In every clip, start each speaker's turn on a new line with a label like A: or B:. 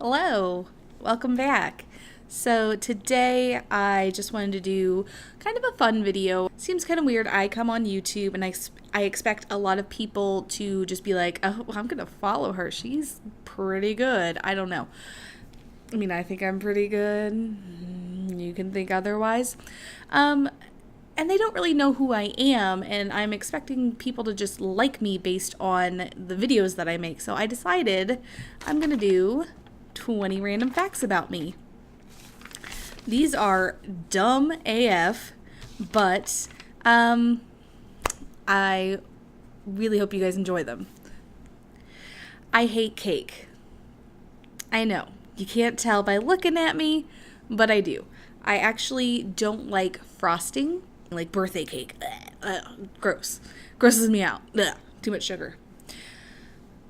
A: Hello, welcome back. So today I just wanted to do kind of a fun video. Seems kind of weird. I come on YouTube and I expect a lot of people to just be like, oh, I'm gonna follow her. She's pretty good. I don't know. I mean, I think I'm pretty good. You can think otherwise. And they don't really know who I am, and I'm expecting people to just like me based on the videos that I make. So I decided I'm gonna do 20 random facts about me. These are dumb AF, but I really hope you guys enjoy them. I hate cake. I know, you can't tell by looking at me, but I do. I actually don't like frosting, like birthday cake. Gross. Grosses me out. Too much sugar.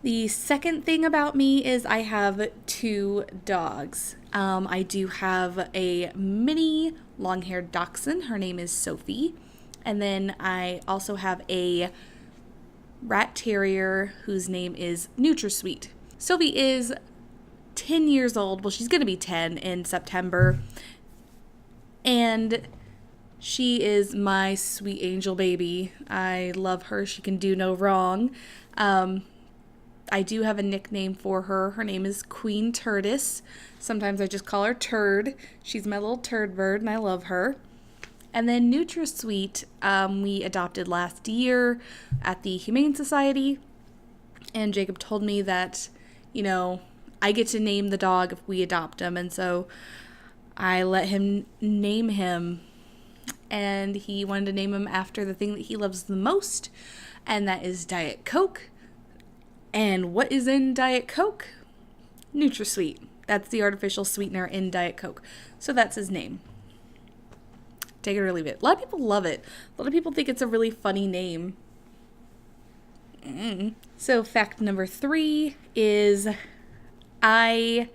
A: The second thing about me is I have 2 dogs. I do have a mini long-haired dachshund. Her name is Sophie. And then I also have a rat terrier whose name is NutraSweet. Sophie is 10 years old. Well, she's going to be 10 in September. And she is my sweet angel baby. I love her. She can do no wrong. I do have a nickname for her. Her name is Queen Turdus. Sometimes I just call her Turd. She's my little turd bird, and I love her. And then NutraSweet, we adopted last year at the Humane Society. And Jacob told me that, I get to name the dog if we adopt him. And so I let him name him. And he wanted to name him after the thing that he loves the most, and that is Diet Coke. And what is in Diet Coke? NutraSweet. That's the artificial sweetener in Diet Coke. So that's his name. Take it or leave it. A lot of people love it. A lot of people think it's a really funny name. So fact number 3 is I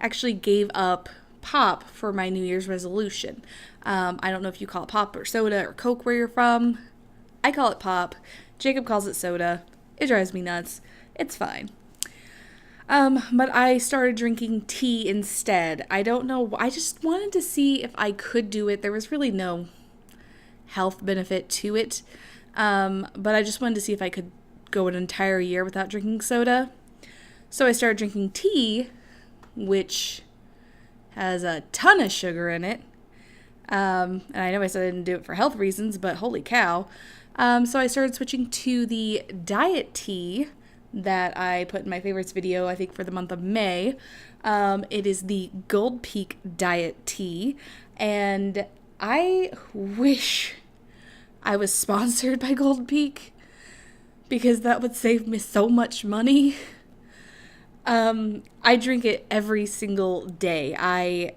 A: actually gave up pop for my New Year's resolution. I don't know if you call it pop or soda or Coke where you're from. I call it pop. Jacob calls it soda. It drives me nuts. It's fine. But I started drinking tea instead. I don't know. I just wanted to see if I could do it. There was really no health benefit to it. But I just wanted to see if I could go an entire year without drinking soda. So I started drinking tea, which has a ton of sugar in it. And I know I said I didn't do it for health reasons, but holy cow. So I started switching to the diet tea that I put in my favorites video, I think for the month of May. It is the Gold Peak Diet Tea, and I wish I was sponsored by Gold Peak, because that would save me so much money. I drink it every single day.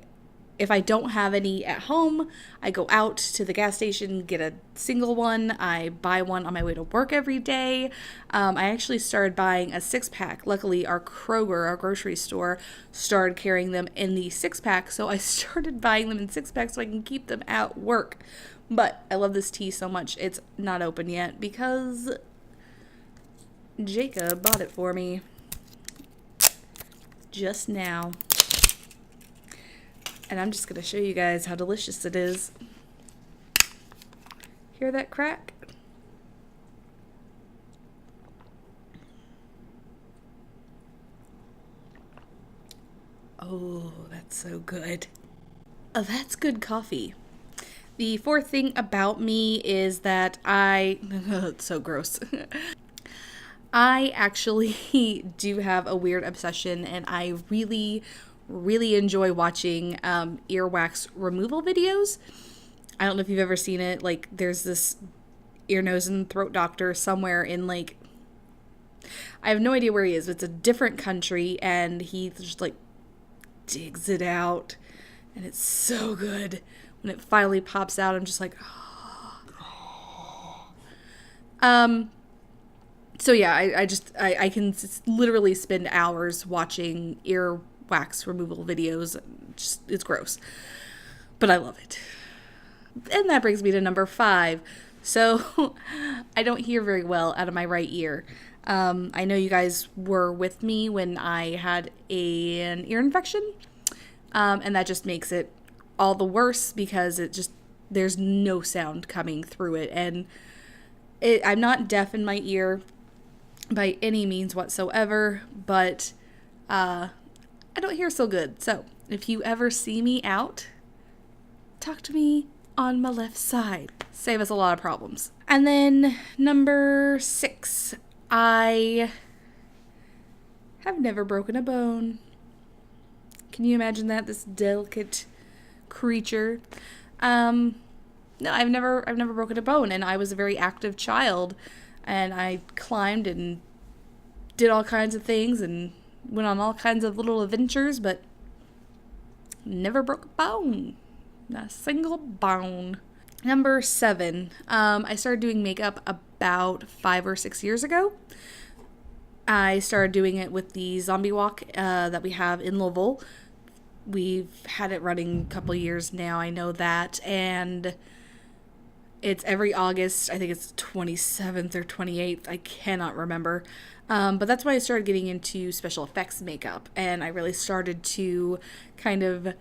A: If I don't have any at home, I go out to the gas station, get a single one. I buy one on my way to work every day. I actually started buying a 6-pack. Luckily, our Kroger, our grocery store, started carrying them in the 6-pack. So I started buying them in 6-packs so I can keep them at work. But I love this tea so much. It's not open yet because Jacob bought it for me just now. And I'm just going to show you guys how delicious it is. Hear that crack? Oh, that's so good. Oh, that's good coffee. The fourth thing about me is that it's so gross. I actually do have a weird obsession, and I really enjoy watching earwax removal videos. I don't know if you've ever seen it. Like, there's this ear, nose, and throat doctor somewhere in, I have no idea where he is. It's a different country, and he just, digs it out, and it's so good. When it finally pops out, I'm just like, oh. So yeah, I can literally spend hours watching earwax removal videos. It's gross, but I love it. And that brings me to number 5. So I don't hear very well out of my right ear. I know you guys were with me when I had an ear infection, and that just makes it all the worse because there's no sound coming through it. And I'm not deaf in my ear by any means whatsoever, but I don't hear so good. So if you ever see me out, talk to me on my left side. Save us a lot of problems. And then number 6, I have never broken a bone. Can you imagine that? This delicate creature. No, I've never broken a bone, and I was a very active child, and I climbed and did all kinds of things and went on all kinds of little adventures, but never broke a bone. Not a single bone. Number 7, I started doing makeup about 5 or 6 years ago. I started doing it with the zombie walk that we have in Louisville. We've had it running a couple years now, I know that, and it's every August. I think it's 27th or 28th. I cannot remember. But that's why I started getting into special effects makeup, and I really started to kind of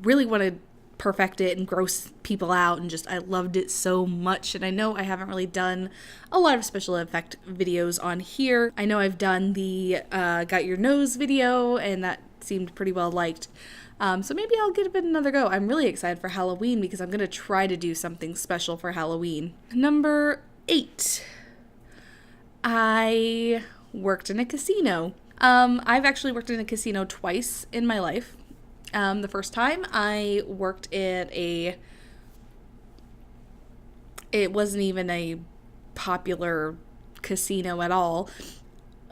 A: really want to perfect it and gross people out, and I loved it so much. And I know I haven't really done a lot of special effect videos on here. I know I've done the got your nose video, and that seemed pretty well liked. So maybe I'll give it another go. I'm really excited for Halloween because I'm going to try to do something special for Halloween. Number 8, I worked in a casino. I've actually worked in a casino twice in my life. The first time I worked at it wasn't even a popular casino at all.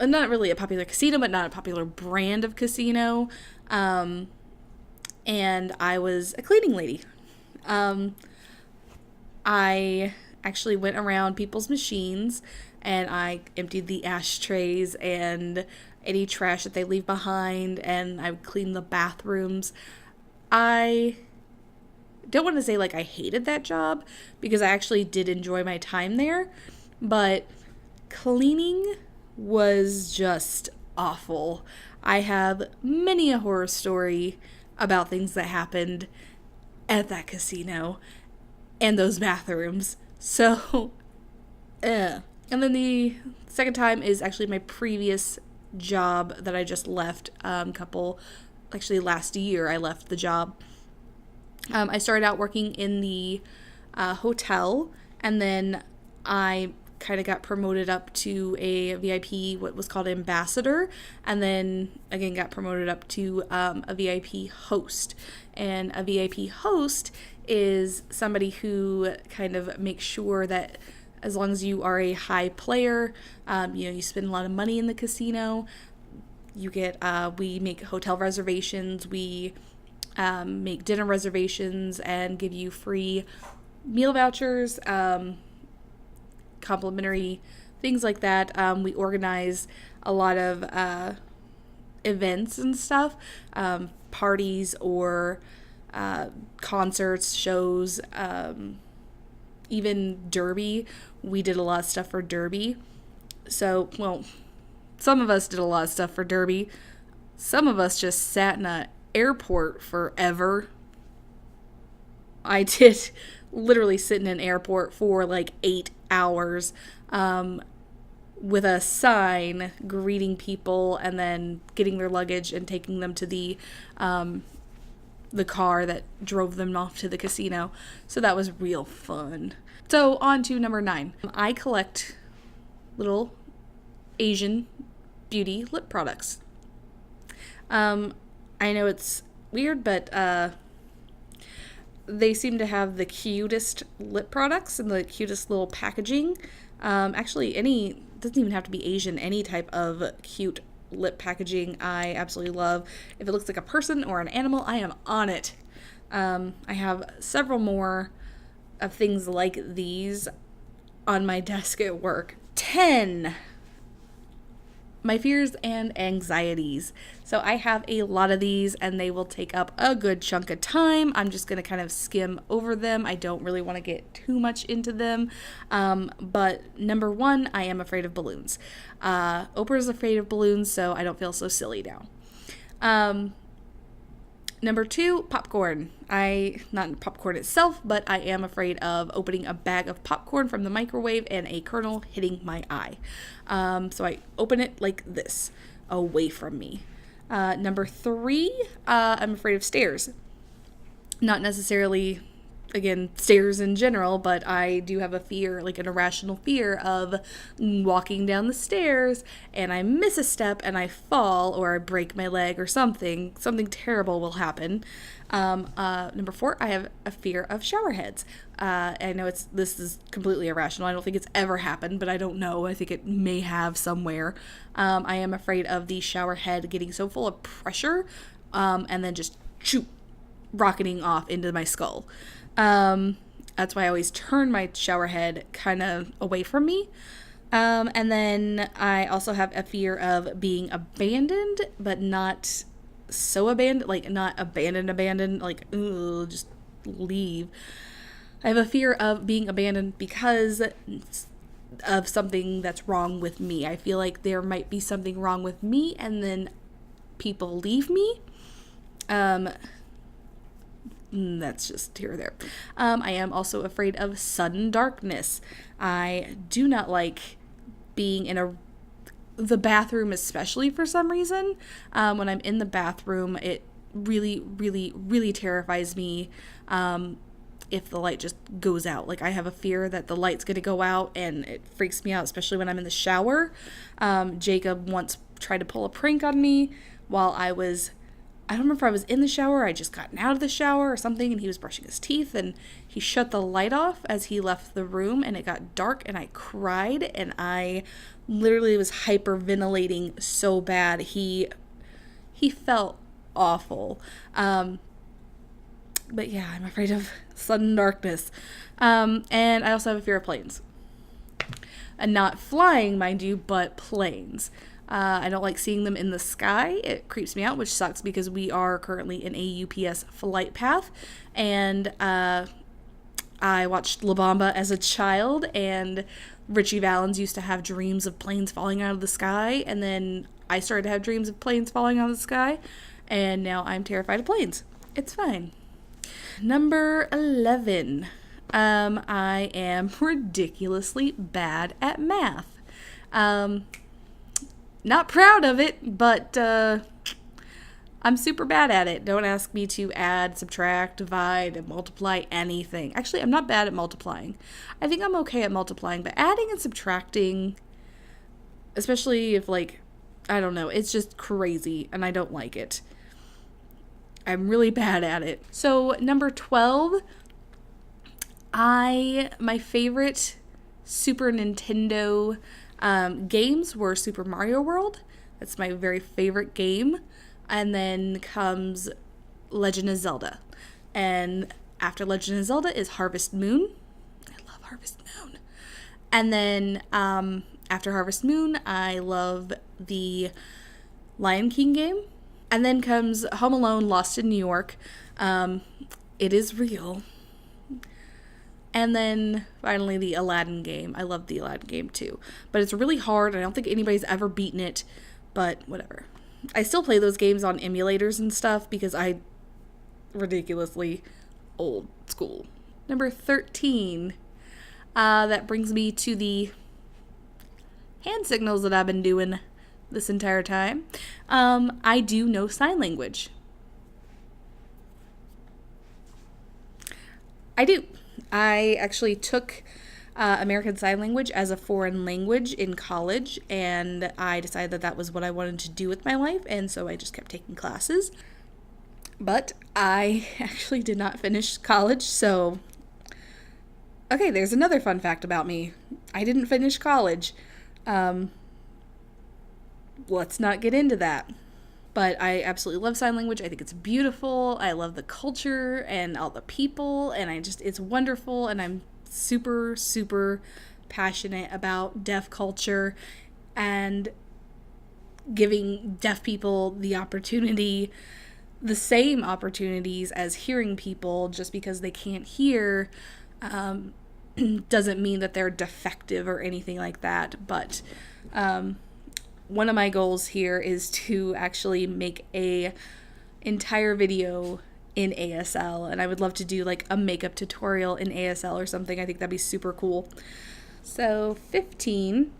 A: Not really a popular casino, but not a popular brand of casino. And I was a cleaning lady. I actually went around people's machines and I emptied the ashtrays and any trash that they leave behind, and I would clean the bathrooms. I don't want to say I hated that job because I actually did enjoy my time there, but cleaning was just awful. I have many a horror story about things that happened at that casino and those bathrooms. So, And then the second time is actually my previous job that I just left. Last year I left the job. I started out working in the hotel, and then I kind of got promoted up to a VIP, what was called ambassador, and then again got promoted up to a VIP host. And a VIP host is somebody who kind of makes sure that as long as you are a high player, you spend a lot of money in the casino, you get, we make hotel reservations, we make dinner reservations, and give you free meal vouchers, complimentary things like that. We organize a lot of events and stuff, parties or concerts, shows, even Derby. We did a lot of stuff for Derby. So, some of us did a lot of stuff for Derby. Some of us just sat in an airport forever. I did literally sit in an airport for 8 hours with a sign greeting people and then getting their luggage and taking them to the car that drove them off to the casino. So that was real fun. So on to number 9. I collect little Asian beauty lip products. I know it's weird, but they seem to have the cutest lip products and the cutest little packaging. Actually, doesn't even have to be Asian, any type of cute lip packaging I absolutely love. If it looks like a person or an animal, I am on it. I have several more of things like these on my desk at work. 10. my fears and anxieties. So I have a lot of these and they will take up a good chunk of time. I'm just going to kind of skim over them. I don't really want to get too much into them. But number one, I am afraid of balloons. Oprah's afraid of balloons, so I don't feel so silly now. Number two, popcorn. Not popcorn itself, but I am afraid of opening a bag of popcorn from the microwave and a kernel hitting my eye. So I open it like this, away from me. Number three, I'm afraid of stairs. Not necessarily, again, stairs in general, but I do have a fear, like an irrational fear of walking down the stairs and I miss a step and I fall or I break my leg or something terrible will happen. Number four, I have a fear of shower heads. I know this is completely irrational. I don't think it's ever happened, but I don't know. I think it may have somewhere. I am afraid of the shower head getting so full of pressure, and then just rocketing off into my skull. That's why I always turn my shower head kind of away from me. And then I also have a fear of being abandoned, but not so abandoned, like not abandoned, like, ugh, just leave. I have a fear of being abandoned because of something that's wrong with me. I feel like there might be something wrong with me and then people leave me. That's just here or there. I am also afraid of sudden darkness. I do not like being in the bathroom, especially for some reason. When I'm in the bathroom, it really, really, really terrifies me if the light just goes out. Like, I have a fear that the light's going to go out, and it freaks me out, especially when I'm in the shower. Jacob once tried to pull a prank on me while I don't remember if I was in the shower or I just gotten out of the shower or something, and he was brushing his teeth and he shut the light off as he left the room and it got dark and I cried and I literally was hyperventilating so bad. He felt awful. But yeah, I'm afraid of sudden darkness. And I also have a fear of planes. And not flying, mind you, but planes. I don't like seeing them in the sky. It creeps me out, which sucks because we are currently in a UPS flight path. And I watched La Bamba as a child, and Richie Valens used to have dreams of planes falling out of the sky. And then I started to have dreams of planes falling out of the sky. And now I'm terrified of planes. It's fine. Number 11. I am ridiculously bad at math. Not proud of it, but I'm super bad at it. Don't ask me to add, subtract, divide, and multiply anything. Actually, I'm not bad at multiplying. I think I'm okay at multiplying, but adding and subtracting, especially if, like, I don't know, it's just crazy, and I don't like it. I'm really bad at it. So, number 12, my favorite Super Nintendo games were Super Mario World. That's my very favorite game. And then comes Legend of Zelda. And after Legend of Zelda is Harvest Moon. I love Harvest Moon. And then after Harvest Moon, I love the Lion King game. And then comes Home Alone, Lost in New York. It is real. And then finally the Aladdin game. I love the Aladdin game too. But it's really hard. I don't think anybody's ever beaten it. But whatever. I still play those games on emulators and stuff because I'm ridiculously old school. Number 13. That brings me to the hand signals that I've been doing this entire time. I do know sign language. I do. I actually took American Sign Language as a foreign language in college, and I decided that that was what I wanted to do with my life, and so I just kept taking classes. But I actually did not finish college, so... Okay, there's another fun fact about me. I didn't finish college. Let's not get into that. But I absolutely love sign language. I think it's beautiful. I love the culture and all the people, and it's wonderful, and I'm super, super passionate about deaf culture, and giving deaf people the same opportunities as hearing people. Just because they can't hear doesn't mean that they're defective or anything like that. But one of my goals here is to actually make a entire video in ASL, and I would love to do like a makeup tutorial in ASL or something. I think that'd be super cool. So 15,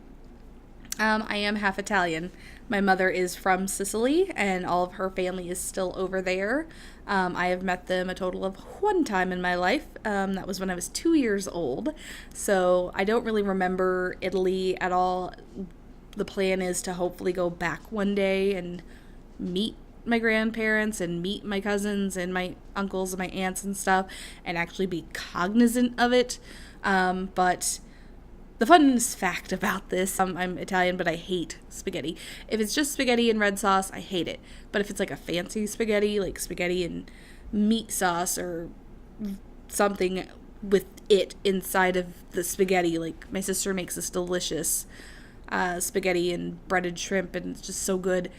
A: I am half Italian. My mother is from Sicily, and all of her family is still over there. I have met them a total of one time in my life. That was when I was 2 years old. So I don't really remember Italy at all. The plan is to hopefully go back one day and meet my grandparents and meet my cousins and my uncles and my aunts and stuff, and actually be cognizant of it. But the fun fact about this, I'm Italian, but I hate spaghetti. If it's just spaghetti and red sauce, I hate it. But if it's like a fancy spaghetti, like spaghetti and meat sauce or something with it inside of the spaghetti, like my sister makes this delicious spaghetti and breaded shrimp, and it's just so good.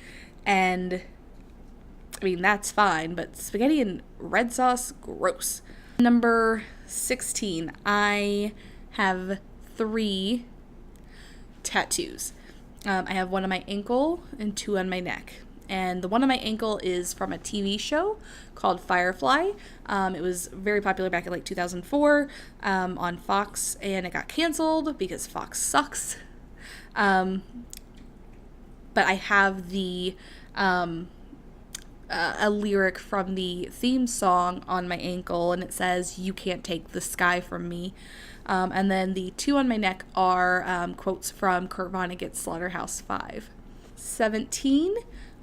A: And I mean, that's fine, but spaghetti and red sauce, gross. Number 16, I have 3 tattoos. I have one on my ankle and 2 on my neck. And the one on my ankle is from a TV show called Firefly. It was very popular back in like 2004 on Fox, and it got canceled because Fox sucks. But I have the a lyric from the theme song on my ankle, and it says, "You can't take the sky from me." And then the 2 on my neck are quotes from Kurt Vonnegut's Slaughterhouse-Five. 17,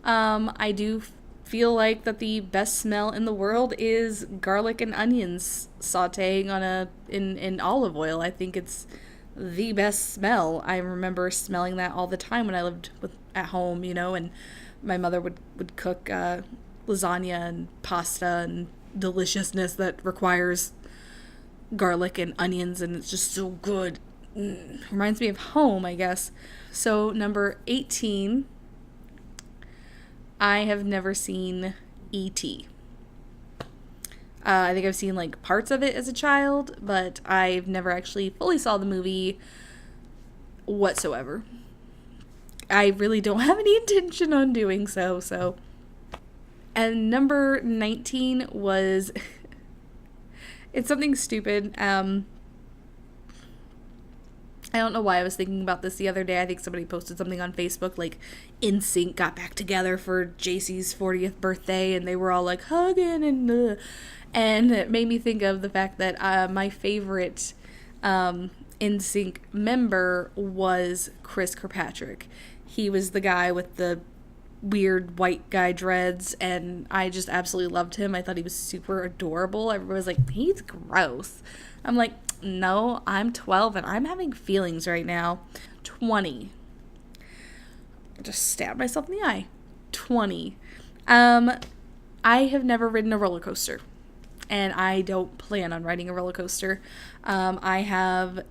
A: I do feel like that the best smell in the world is garlic and onions sauteing in olive oil. I think it's the best smell. I remember smelling that all the time when I lived at home, and my mother would cook lasagna and pasta and deliciousness that requires garlic and onions, and it's just so good. Reminds me of home, I guess. So number 18, I have never seen E.T. I think I've seen like parts of it as a child, but I've never actually fully saw the movie whatsoever. I really don't have any intention on doing so. And number 19 was it's something stupid. I don't know why I was thinking about this the other day. I think somebody posted something on Facebook, like NSYNC got back together for JC's 40th birthday, and they were all like hugging and it made me think of the fact that my favorite NSYNC member was Chris Kirkpatrick. He was the guy with the weird white guy dreads, and I just absolutely loved him. I thought he was super adorable. Everybody was like, he's gross. I'm like, no, I'm 12 and I'm having feelings right now. 20. I just stabbed myself in the eye. 20. I have never ridden a roller coaster, and I don't plan on riding a roller coaster. I have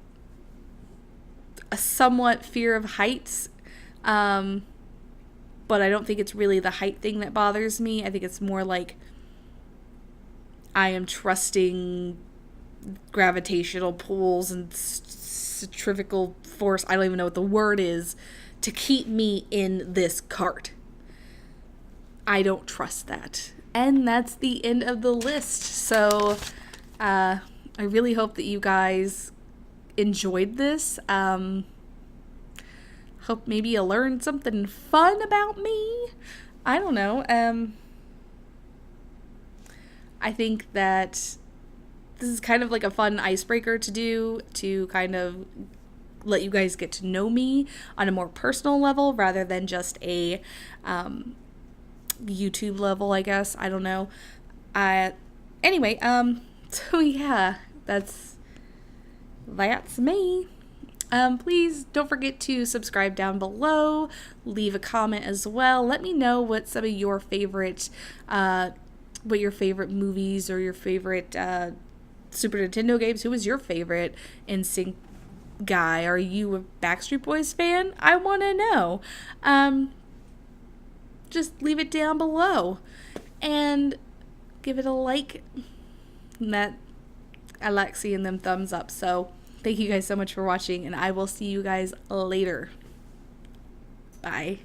A: a somewhat fear of heights, but I don't think it's really the height thing that bothers me. I think it's more like I am trusting gravitational pulls and centrifugal force, I don't even know what the word is, to keep me in this cart. I don't trust that. And that's the end of the list. So I really hope that you guys enjoyed this. Hope maybe you learned something fun about me. I don't know. I think that this is kind of like a fun icebreaker to do, to kind of let you guys get to know me on a more personal level rather than just a YouTube level, I guess. I don't know. Anyway, so yeah, that's me. Please don't forget to subscribe down below, leave a comment as well. Let me know what some of your favorite movies or your favorite Super Nintendo games. Who was your favorite NSYNC guy? Are you a Backstreet Boys fan? I want to know. just leave it down below and give it a like. That I like seeing them thumbs up. So thank you guys so much for watching, and I will see you guys later. Bye.